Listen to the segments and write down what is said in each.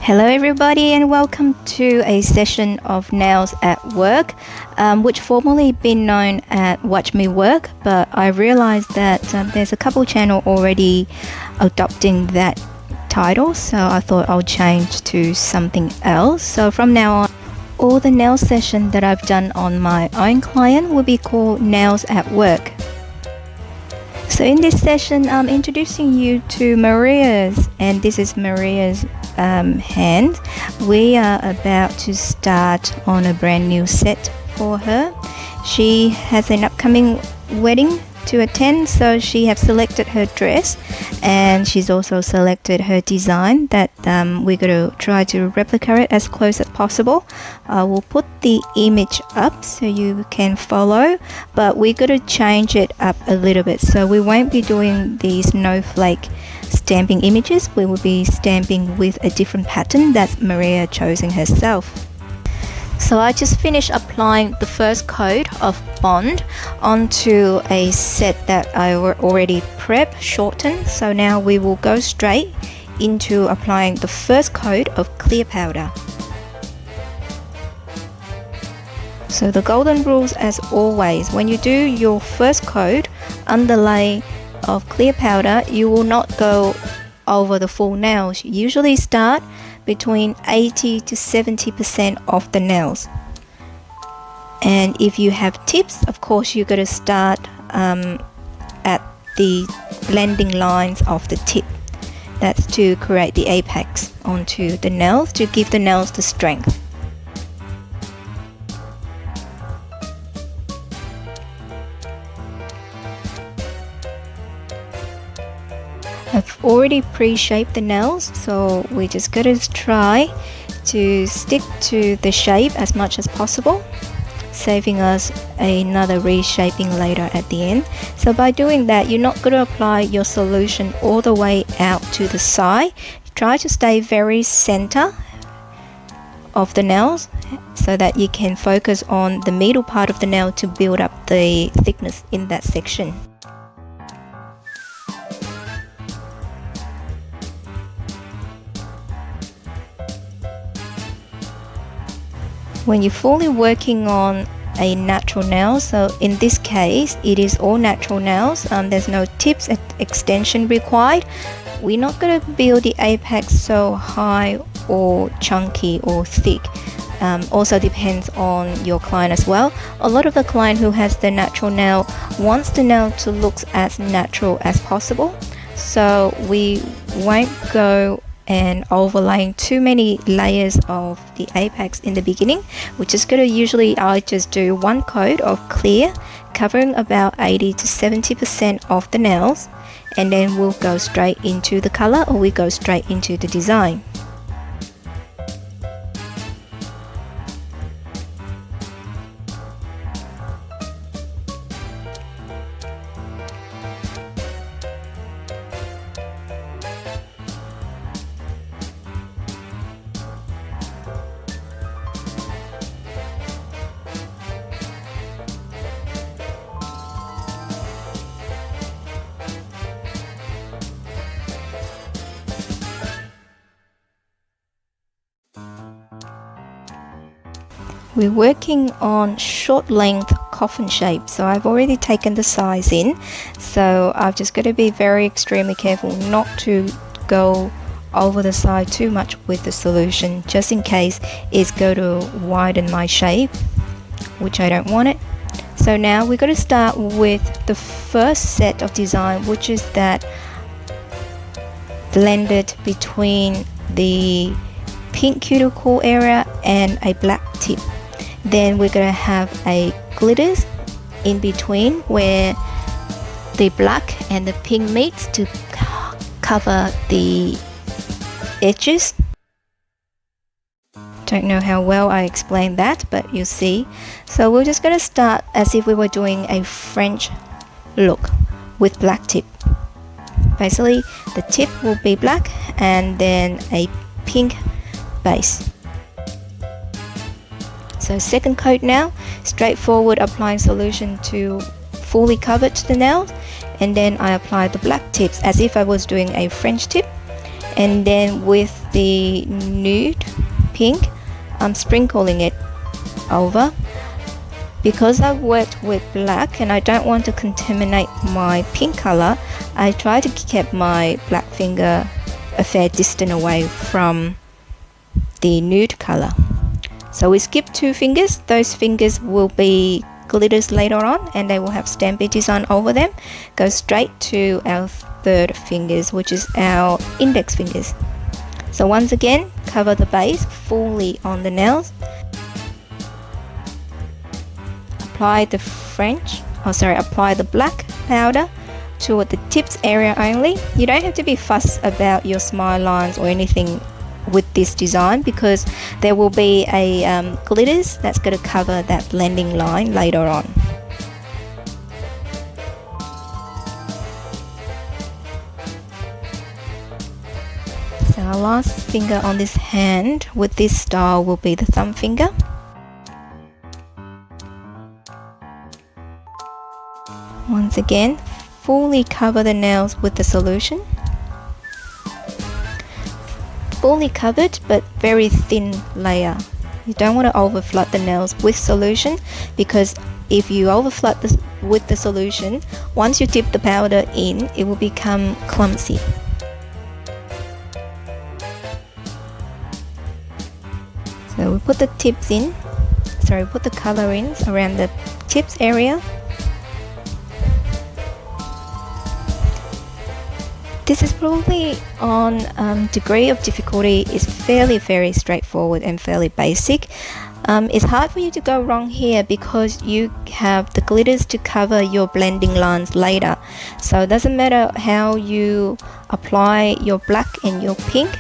Hello everybody and welcome to a session of Nails at Work, which formerly been known at Watch Me Work, but I realized that there's a couple channel already adopting that title, so I thought I'll change to something else. So from now on, all the nail session that I've done on my own client will be called Nails at Work. So in this session, I'm introducing you to Maria's, and this is Maria's hand. We are about to start on a brand new set for her. She has an upcoming wedding to attend, so she has selected her dress, and she's also selected her design that we're going to try to replicate it as close as possible. We'll put the image up so you can follow, but we're going to change it up a little bit, so we won't be doing these snowflake stamping images. We will be stamping with a different pattern that Maria chosen herself. So I just finished applying the first coat of bond onto a set that I already prepped, shortened. So now we will go straight into applying the first coat of clear powder. So the golden rules as always, when you do your first coat underlay of clear powder, you will not go over the full nails. You usually start between 80 to 70% of the nails, and if you have tips, of course you're going to start at the blending lines of the tip. That's to create the apex onto the nails, to give the nails the strength. I've already pre-shaped the nails, so we just gotta try to stick to the shape as much as possible, saving us another reshaping later at the end. So by doing that, you're not going to apply your solution all the way out to the side. Try to stay very center of the nails so that you can focus on the middle part of the nail to build up the thickness in that section. When you're fully working on a natural nail, so in this case it is all natural nails, there's no tips and extension required. We're not going to build the apex so high or chunky or thick. Also depends on your client as well. A lot of the client who has the natural nail wants the nail to look as natural as possible, so we won't go and overlaying too many layers of the apex in the beginning. We're just going to usually I just do one coat of clear covering about 80 to 70% of the nails, and then we'll go straight into the color, or we go straight into the design. We're working on short length coffin shape, so I've already taken the size in, so I've just got to be very extremely careful not to go over the side too much with the solution, just in case it's going to widen my shape, which I don't want it. So now we're going to start with the first set of design, which is that blended between the pink cuticle area and a black tip. Then we're going to have a glitters in between where the black and the pink meets to cover the edges. Don't know how well I explained that, but you'll see. So we're just going to start as if we were doing a French look with black tip. Basically the tip will be black and then a pink base. So second coat now, straightforward, applying solution to fully cover the nails, and then I apply the black tips as if I was doing a French tip, And then with the nude pink, I'm sprinkling it over. Because I've worked with black and I don't want to contaminate my pink color, I try to keep my black finger a fair distance away from the nude color. So we skip 2 fingers. Those fingers will be glitters later on and they will have stamping design over them. Go straight to our 3rd fingers, which is our index fingers. So once again, cover the base fully on the nails. Apply the apply the black powder toward the tips area only. You don't have to be fussed about your smile lines or anything with this design because there will be a glitters that's going to cover that blending line later on. So our last finger on this hand with this style will be the thumb finger. Once again, fully cover the nails with the solution. Fully covered but very thin layer. You don't want to over flood the nails with solution because if you over flood this with the solution, once you dip the powder in, it will become clumsy. So we put the tips in, put the color in around the tips area. This is probably on degree of difficulty is fairly very straightforward and fairly basic. It's hard for you to go wrong here because you have the glitters to cover your blending lines later. So it doesn't matter how you apply your black and your pink,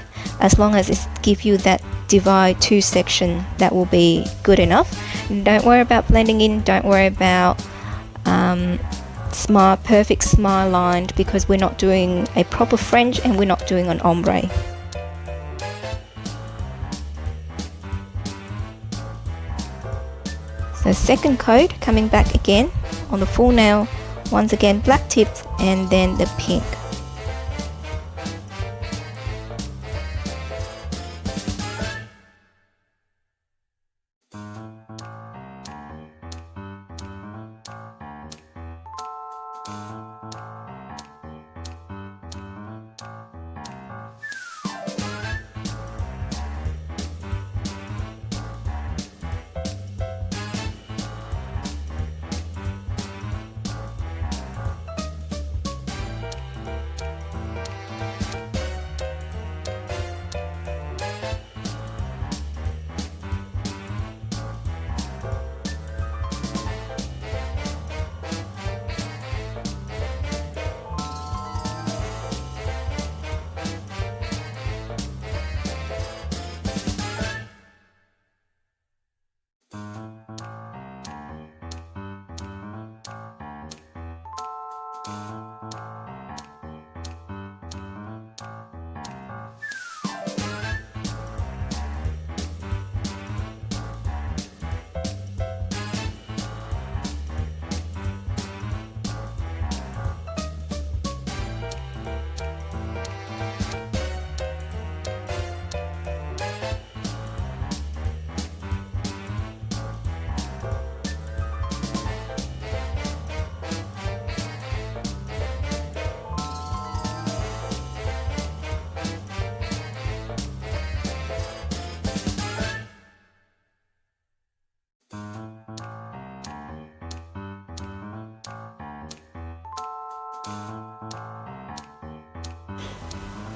as long as it gives you that divide 2 section, that will be good enough. Don't worry about blending in, don't worry about perfect smile line because we're not doing a proper French and we're not doing an ombre. So second coat, coming back again on the full nail, once again black tips and then the pink.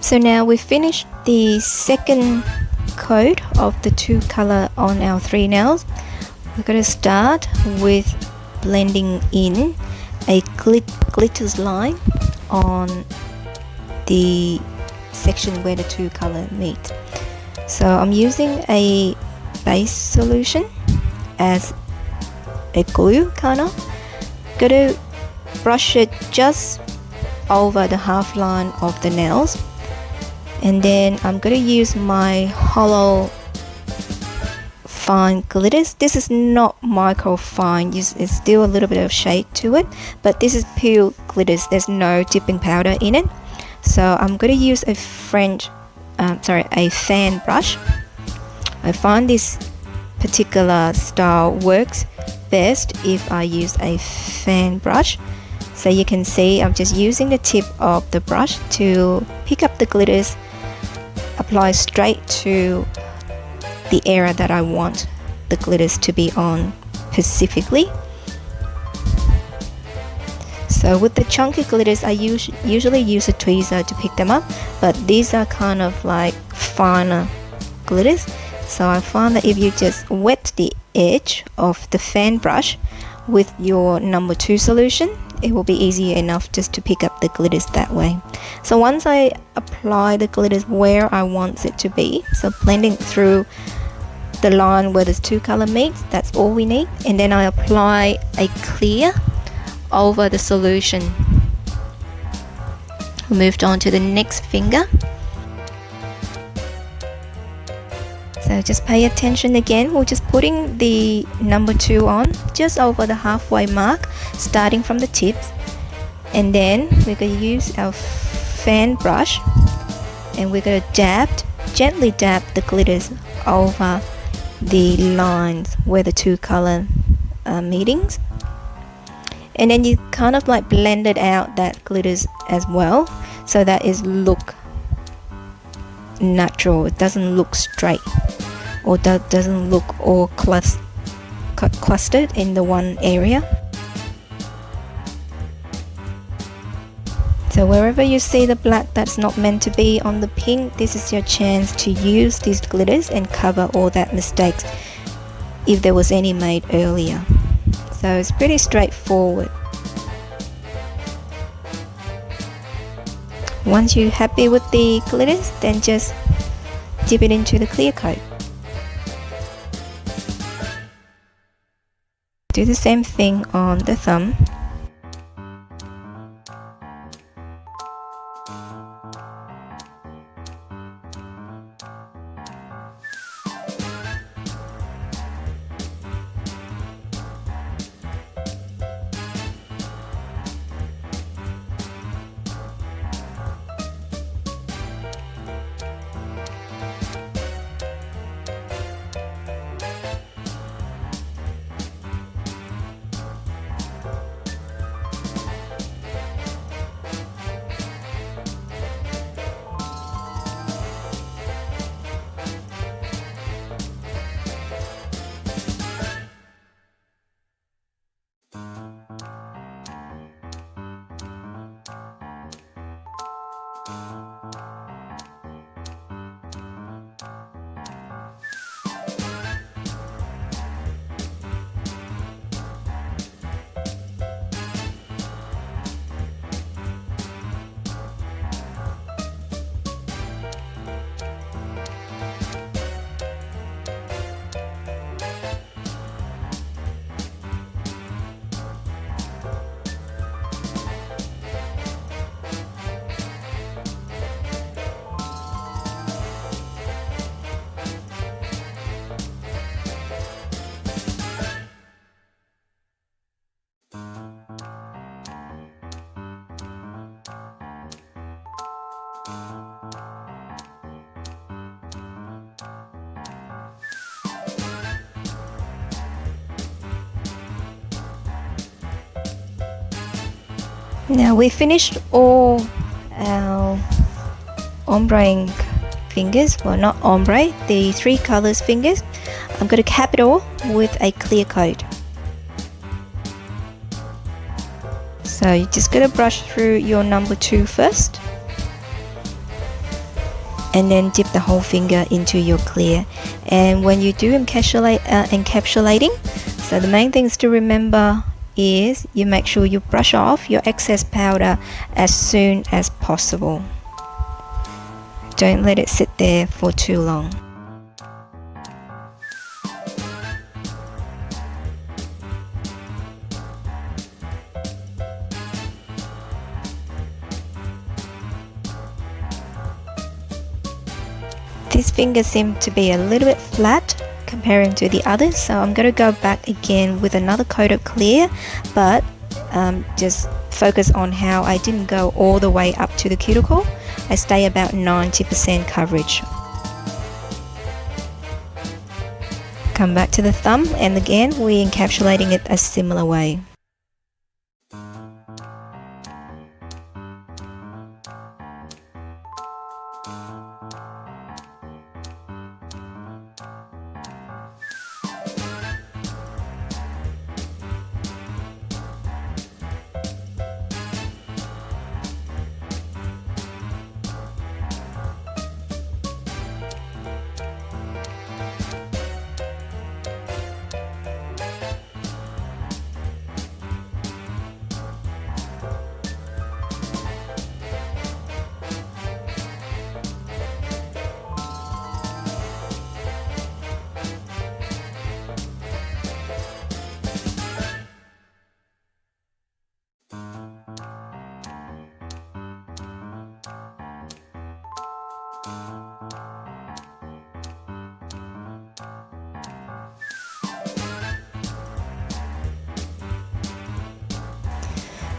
So now we've finished the second coat of the 2 color on our 3 nails. We're going to start with blending in a glitters line on the section where the 2 color meet. So I'm using a base solution as a glue kind of. Going to brush it just over the half line of the nails. And then I'm going to use my hollow fine glitters. This is not micro fine, it's still a little bit of shade to it, but this is pure glitters, there's no dipping powder in it. So I'm going to use a French a fan brush. I find this particular style works best if I use a fan brush. So you can see I'm just using the tip of the brush to pick up the glitters, apply straight to the area that I want the glitters to be on specifically. So with the chunky glitters, I usually use a tweezer to pick them up, but these are kind of like finer glitters. So I find that if you just wet the edge of the fan brush with your number 2 solution, it will be easier enough just to pick up the glitters that way. So once I apply the glitters where I want it to be, so blending through the line where there's 2 color meets, that's all we need. And then I apply a clear over the solution. We moved on to the next finger. So just pay attention again. We're just putting the number 2 on just over the halfway mark, starting from the tips, and then we're going to use our fan brush and we're going to gently dab the glitters over the lines where the 2 color meetings. And then you kind of like blended out that glitters as well, so that it look natural. It doesn't look straight, or that doesn't look all clustered in the one area. So wherever you see the black that's not meant to be on the pink, this is your chance to use these glitters and cover all that mistakes if there was any made earlier. So it's pretty straightforward. Once you're happy with the glitters, then just dip it into the clear coat. Do the same thing on the thumb. Now we finished all our ombre fingers, well not ombre, the 3 colors fingers. I'm going to cap it all with a clear coat. So you're just going to brush through your number 2 first, and then dip the whole finger into your clear. And when you do encapsulating, so the main things to remember is you make sure you brush off your excess powder as soon as possible. Don't let it sit there for too long. This finger seemed to be a little bit flat comparing to the others, so I'm going to go back again with another coat of clear, but just focus on how I didn't go all the way up to the cuticle. I stay about 90% coverage. Come back to the thumb, and again we're encapsulating it a similar way.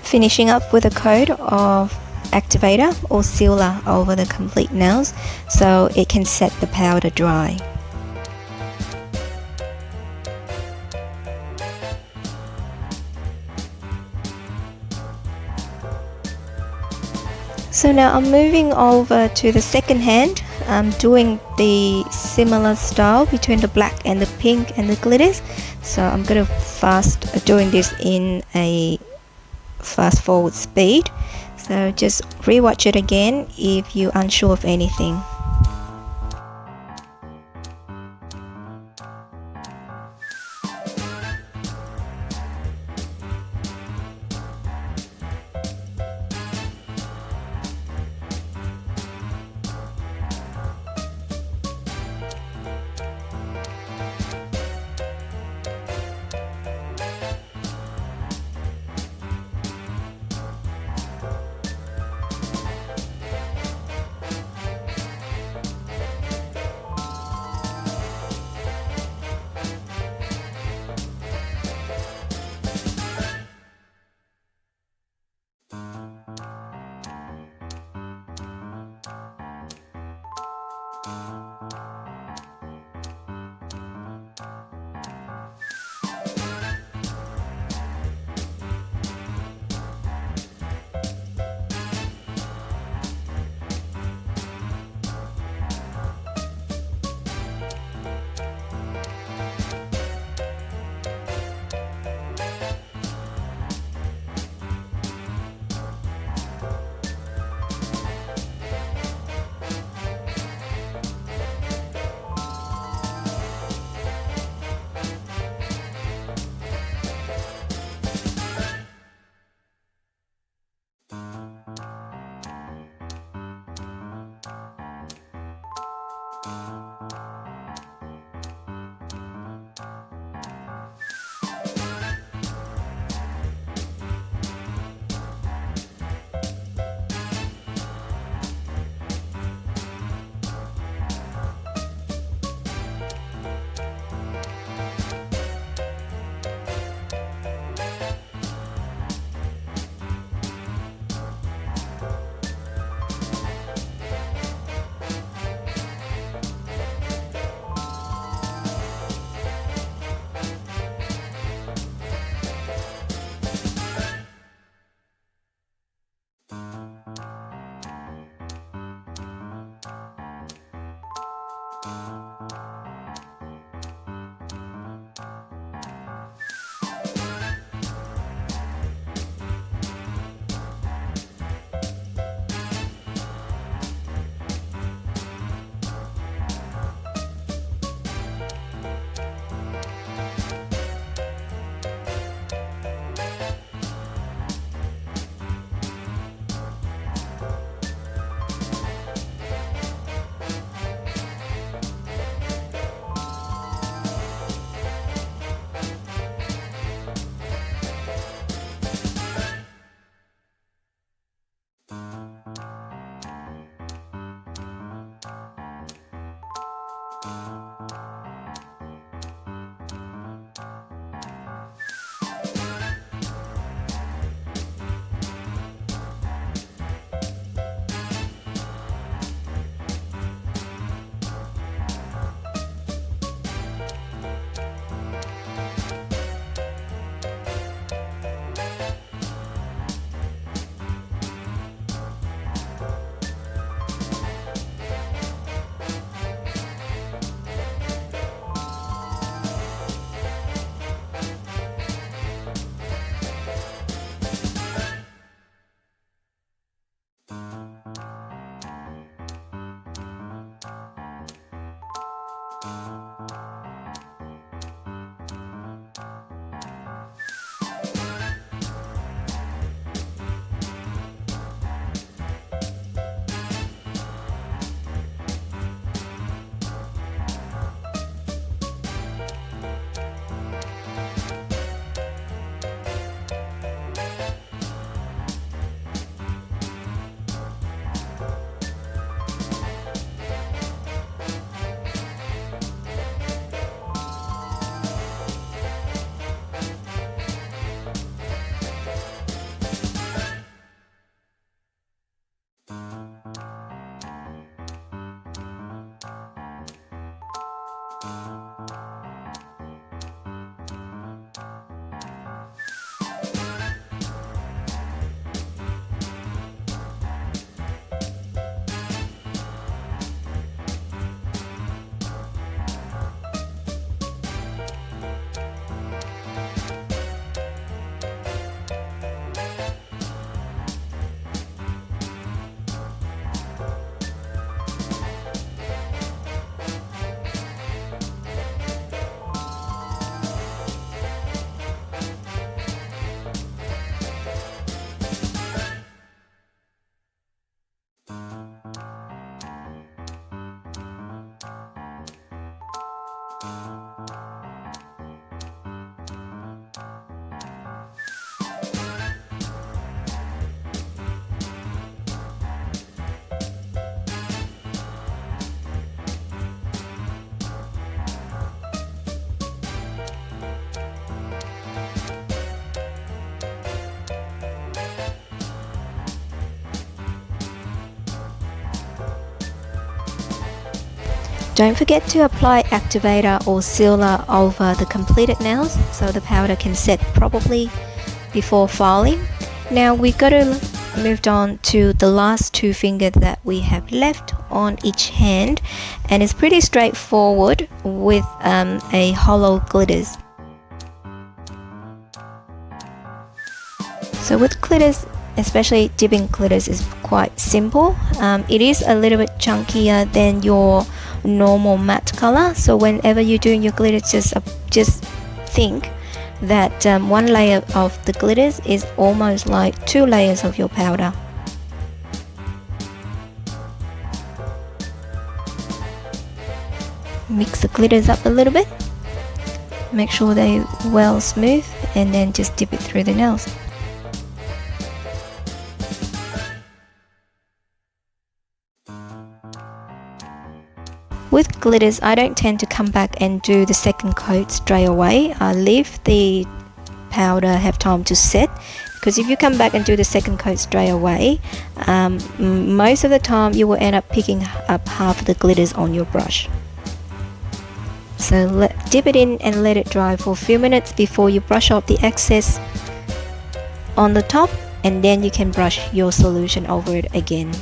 Finishing up with a coat of activator or sealer over the complete nails so it can set the powder dry. So now I'm moving over to the second hand. I'm doing the similar style between the black and the pink and the glitters. So I'm going to doing this in a fast forward speed, so just rewatch it again if you're unsure of anything. Don't forget to apply activator or sealer over the completed nails so the powder can set properly before filing. Now we got to move on to the last two fingers that we have left on each hand, and it's pretty straightforward with a hollow glitters. So with glitters, especially dipping glitters, is quite simple. It is a little bit chunkier than your normal matte color, so whenever you're doing your glitters, just think that one layer of the glitters is almost like 2 layers of your powder. Mix the glitters up a little bit, make sure they're well smooth, and then just dip it through the nails. With glitters, I don't tend to come back and do the second coat straight away. I leave the powder have time to set, because if you come back and do the second coat straight away, most of the time you will end up picking up half of the glitters on your brush. So dip it in and let it dry for a few minutes before you brush off the excess on the top, and then you can brush your solution over it again.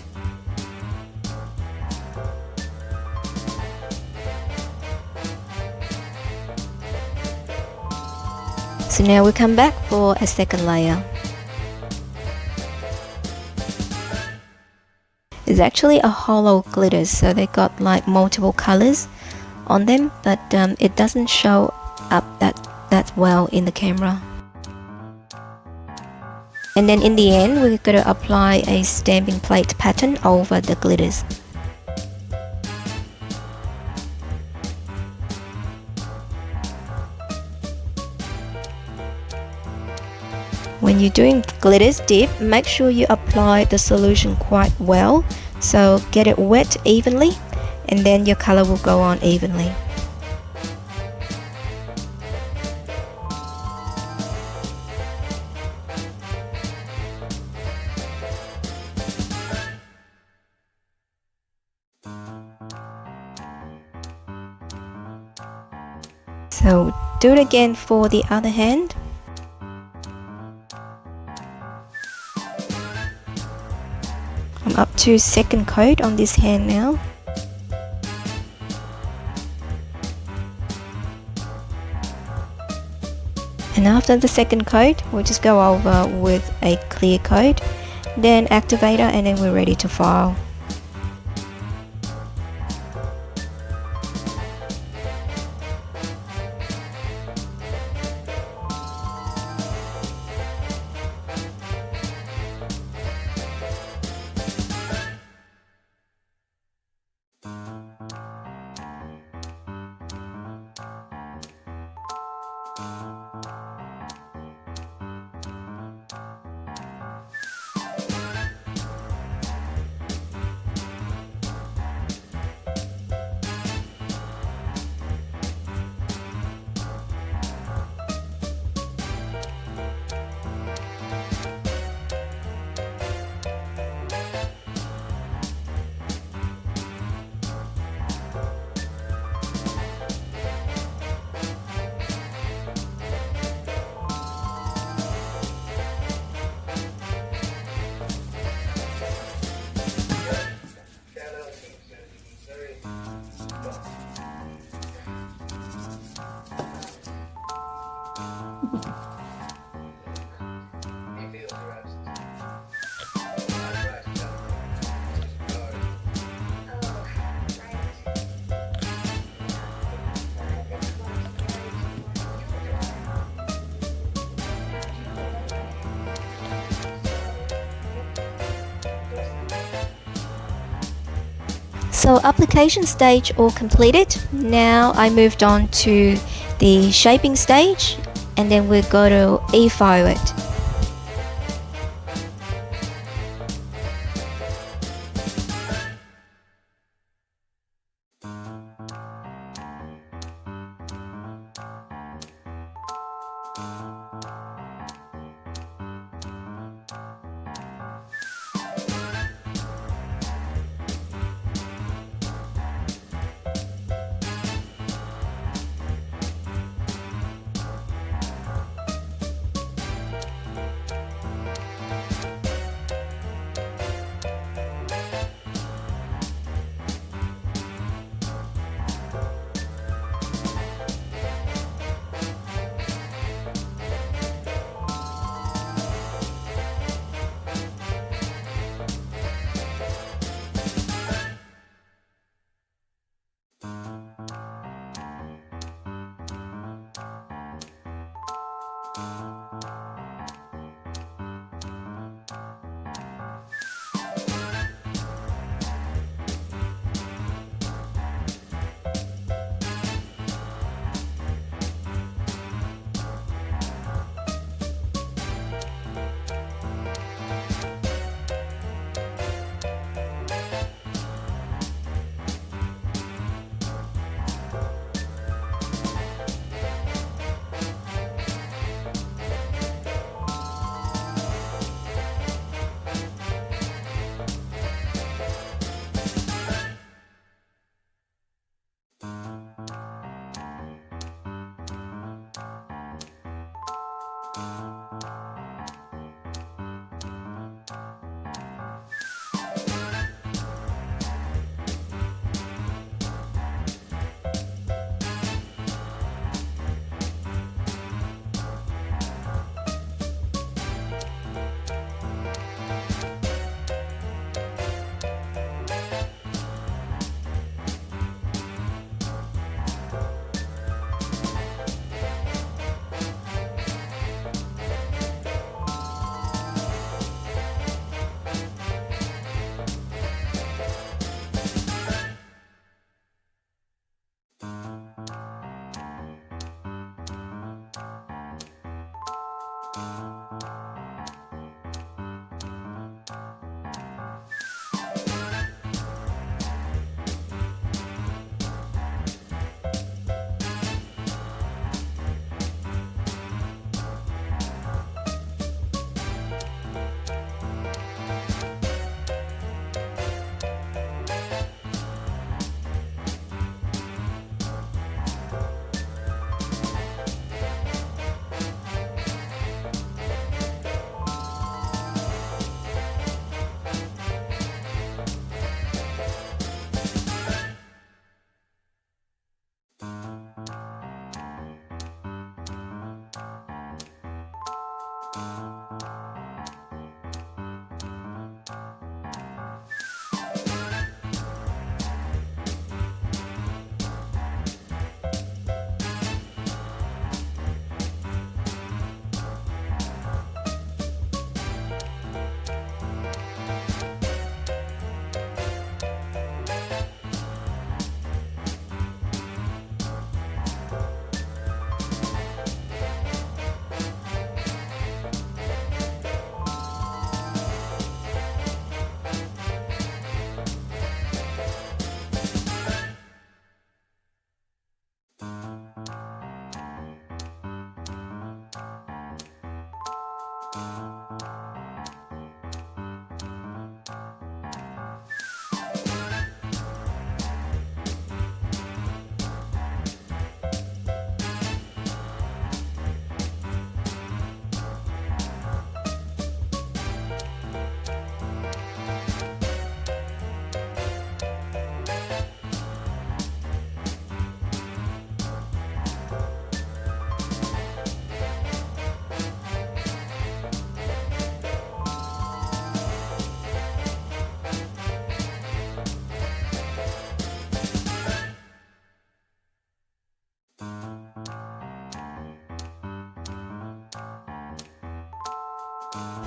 So now we come back for a second layer. It's actually a hollow glitter, so they got like multiple colors on them, but it doesn't show up that well in the camera. And then in the end, we're going to apply a stamping plate pattern over the glitters. When you're doing glitters dip, make sure you apply the solution quite well, so get it wet evenly, and then your color will go on evenly. So do it again for the other hand. I'm up to second coat on this hand now. And after the second coat, we'll just go over with a clear coat, then activator, and then we're ready to file. So application stage all completed. Now I moved on to the shaping stage, and then we're going to e-file it.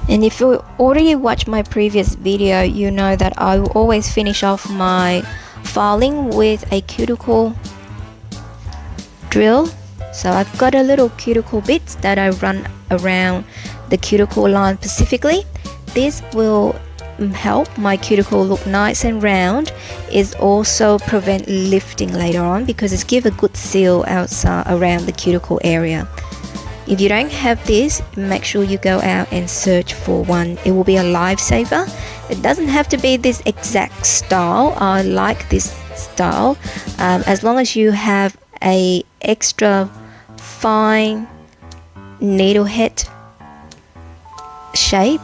And if you already watched my previous video, you know that I will always finish off my filing with a cuticle drill. So I've got a little cuticle bits that I run around the cuticle line specifically. This will help my cuticle look nice and round. Is also prevent lifting later on because it's give a good seal outside around the cuticle area. If you don't have this, make sure you go out and search for one. It will be a lifesaver. It doesn't have to be this exact style. I like this style. As long as you have a extra fine needle head shape,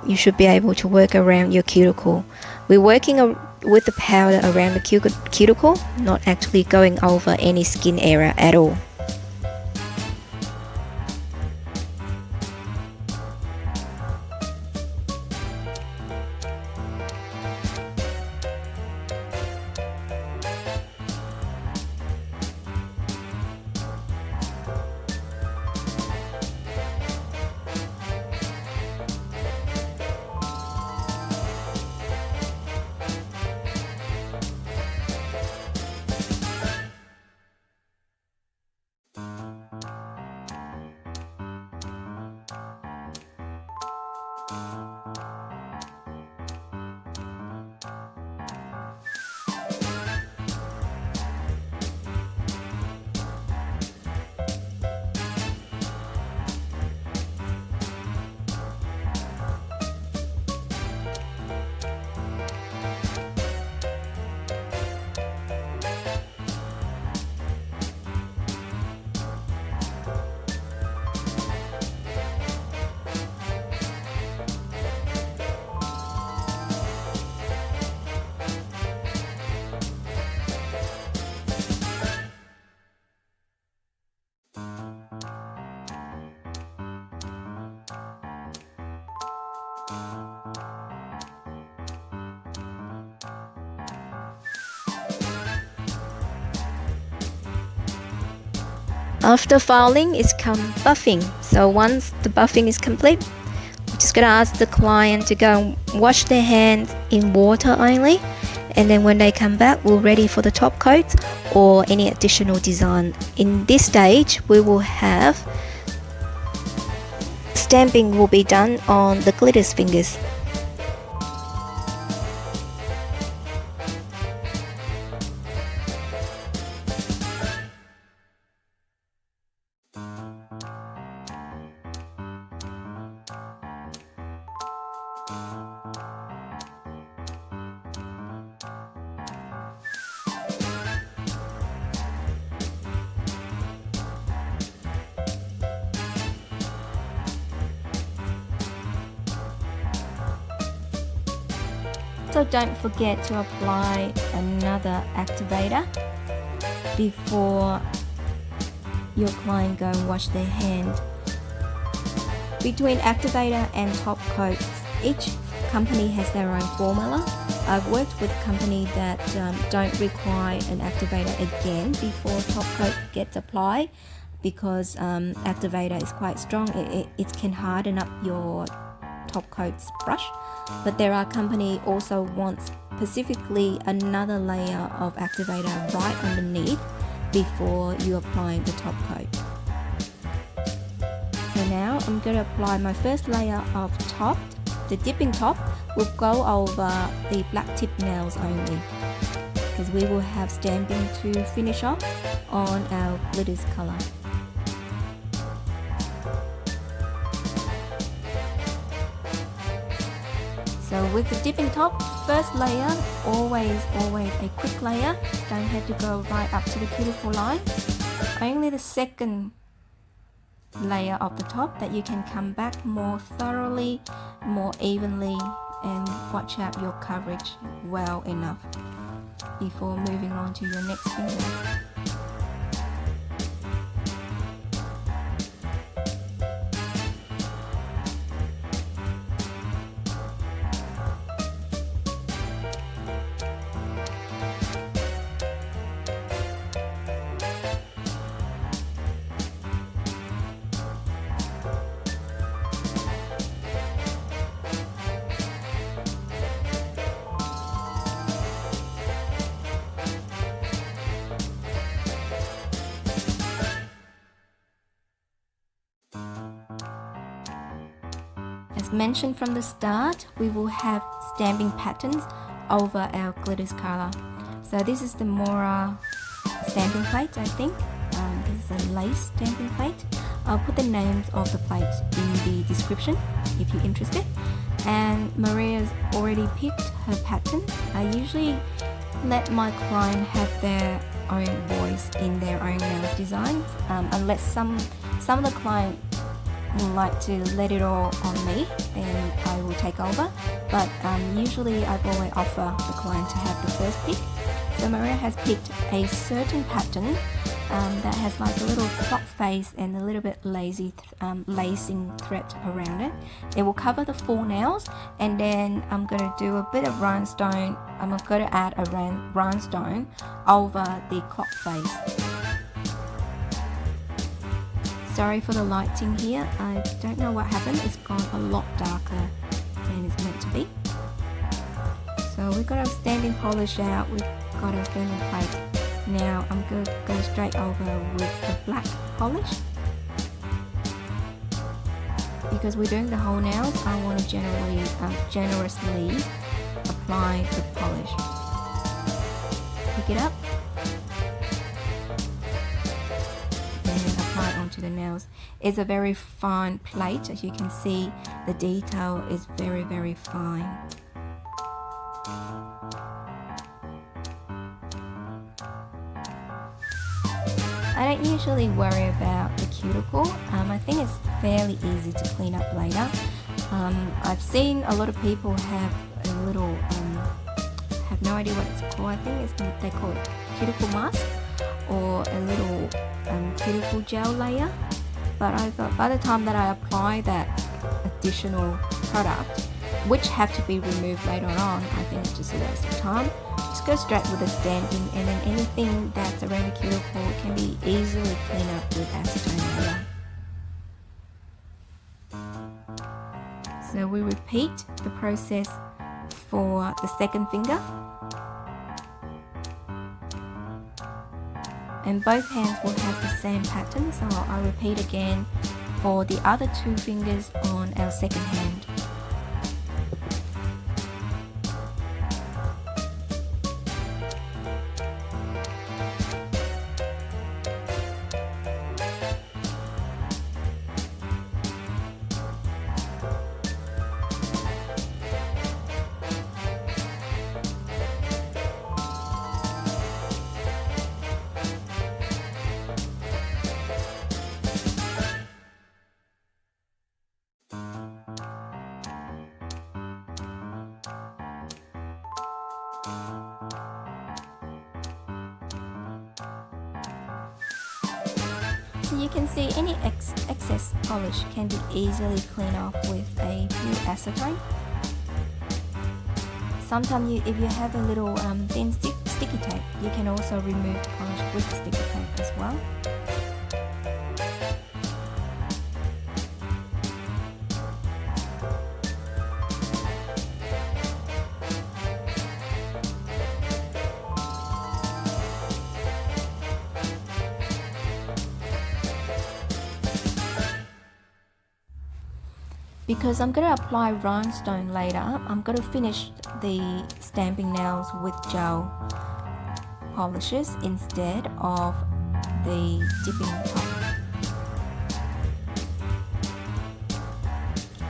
you should be able to work around your cuticle. We're working with the powder around the cuticle, not actually going over any skin area at all. After filing is come buffing. So once the buffing is complete, I'm just gonna ask the client to go and wash their hands in water only, and then when they come back, we're ready for the top coat or any additional design. In this stage, we will have stamping will be done on the glitters fingers. So don't forget to apply another activator before your client go and wash their hand. Between activator and top coat, each company has their own formula. I've worked with a company that don't require an activator again before top coat gets applied because activator is quite strong. It can harden up your top coat's brush. But there are company also wants specifically another layer of activator right underneath before you apply the top coat. So now I'm going to apply my first layer of top. The dipping top will go over the black tip nails only because we will have stamping to finish off on our glitters color. So with the dipping top, first layer, always a quick layer. Don't have to go right up to the cuticle line. Only the second layer of the top that you can come back more thoroughly, more evenly, and watch out your coverage well enough before moving on to your next finger. As mentioned from the start, we will have stamping patterns over our glitters color. So this is the Mora stamping plate, I think. This is a lace stamping plate. I'll put the names of the plates in the description if you're interested. And Maria's already picked her pattern. I usually let my client have their own voice in their own nails designs, unless some of the client would like to let it all on me, then I will take over. But usually I always offer the client to have the first pick. So Maria has picked a certain pattern that has like a little clock face and a little bit lazy lacing thread around it. It will cover the full nails, and then I'm going to do a bit of rhinestone. I'm going to add a rhinestone over the clock face. Sorry for the lighting here. I don't know what happened. It's gone a lot darker than it's meant to be. So we've got our stamping polish out. We've got our stamping plate. Now I'm going to go straight over with the black polish. Because we're doing the whole nails, I want to generously apply the polish. Pick it up and apply it onto the nails. It's a very fine plate. As you can see, the detail is very, very fine. I don't usually worry about the cuticle. I think it's fairly easy to clean up later. I've seen a lot of people have a little, have no idea what it's called. I think they call it cuticle mask or a little cuticle gel layer. But I thought by the time that I apply that additional product, which have to be removed later on, I think it's just a waste of time. Just go straight with the stamping, and then anything that's around the cuticle can be easily cleaned up with acetone later. So we repeat the process for the second finger. And both hands will have the same pattern, so I'll repeat again for the other two fingers on our second hand. So you can see any excess polish can be easily cleaned off with a few acetone. Sometimes if you have a little thin sticky tape, you can also remove the polish with sticky tape as well. Because I'm going to apply rhinestone later, I'm going to finish the stamping nails with gel polishes instead of the dipping top.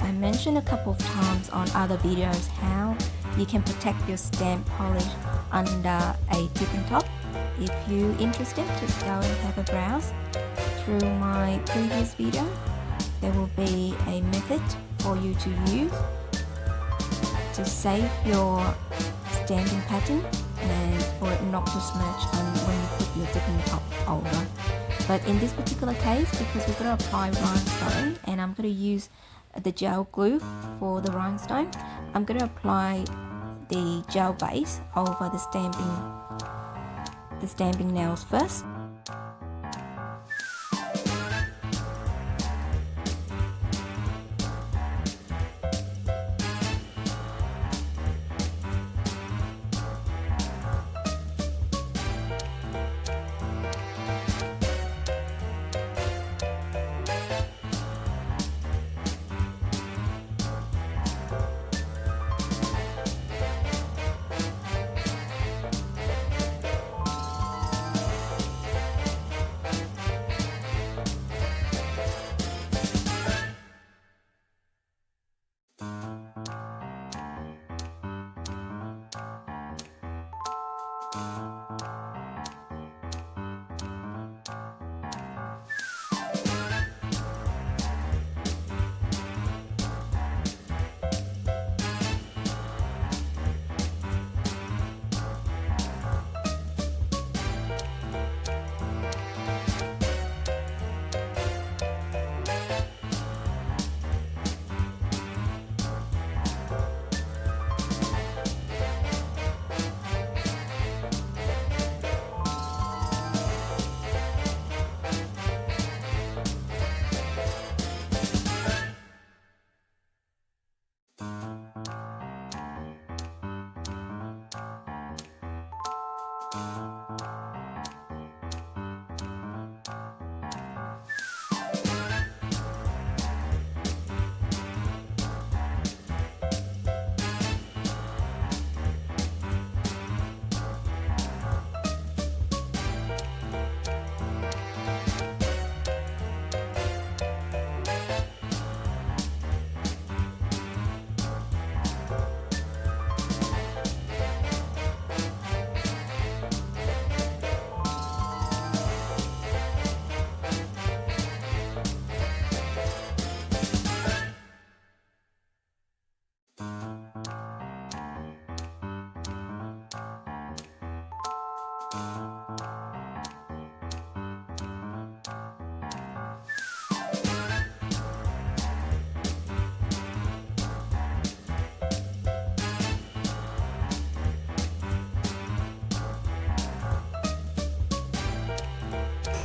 I mentioned a couple of times on other videos how you can protect your stamp polish under a dipping top. If you're interested, just go and have a browse through my previous video. There will be a method for you to use to save your stamping pattern and for it not to smudge when you put your dipping top over. But in this particular case, because we're going to apply rhinestone and I'm going to use the gel glue for the rhinestone, I'm going to apply the gel base over the stamping nails first.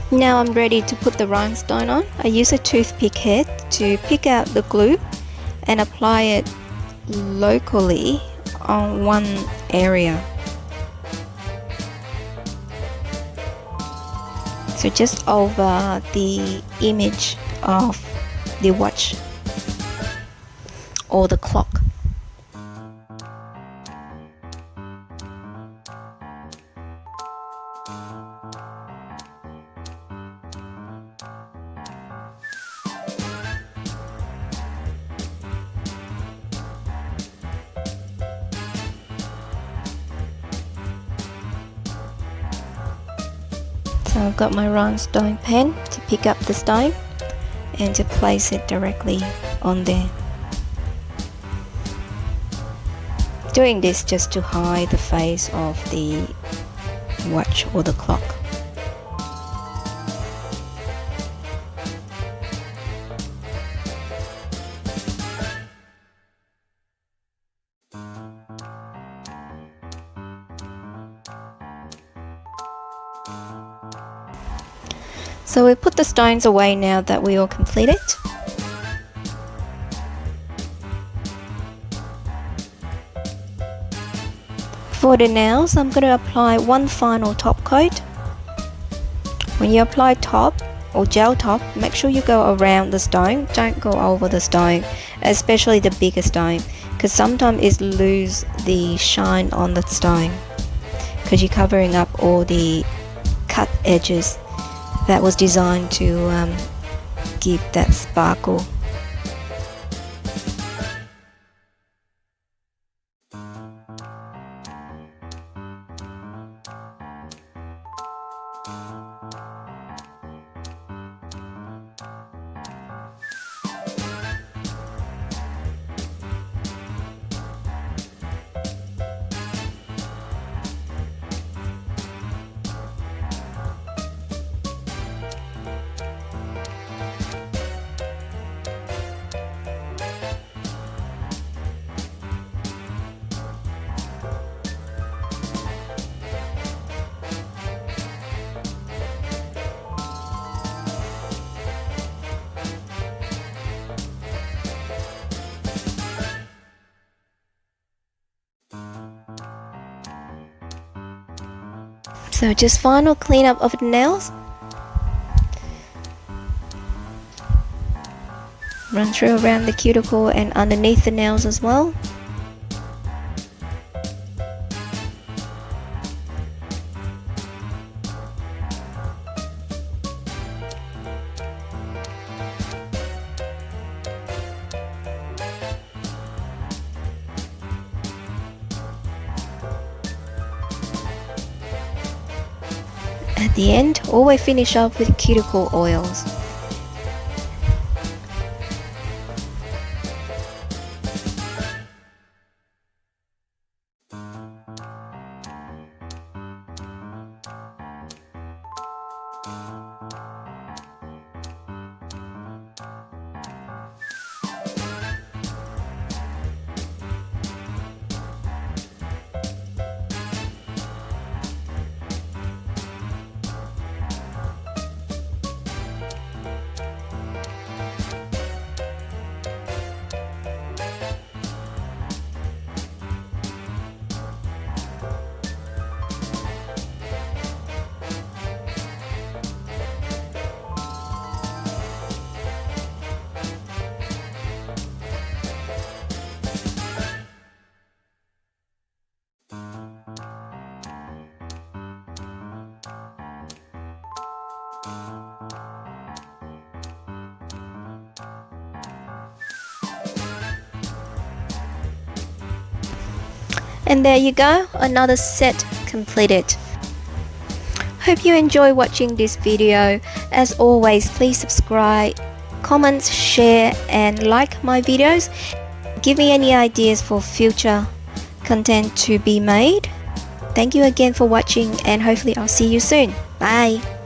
Now I'm ready to put the rhinestone on. I use a toothpick head to pick out the glue and apply it locally on one area. So just over the image of the watch or the clock. So I've got my rhinestone pen to pick up the stone and to place it directly on there. Doing this just to hide the face of the watch or the clock. So we put the stones away now that we all completed. For the nails, I'm going to apply one final top coat. When you apply top or gel top, make sure you go around the stone, don't go over the stone, especially the bigger stone, because sometimes it loses the shine on the stone because you're covering up all the cut edges that was designed to give that sparkle. So just final cleanup of the nails. Run through around the cuticle and underneath the nails as well. At the end, always finish up with cuticle oils. And there you go, another set completed. Hope you enjoy watching this video. As always, please subscribe, comment, share and like my videos. Give me any ideas for future content to be made. Thank you again for watching and hopefully I'll see you soon. Bye!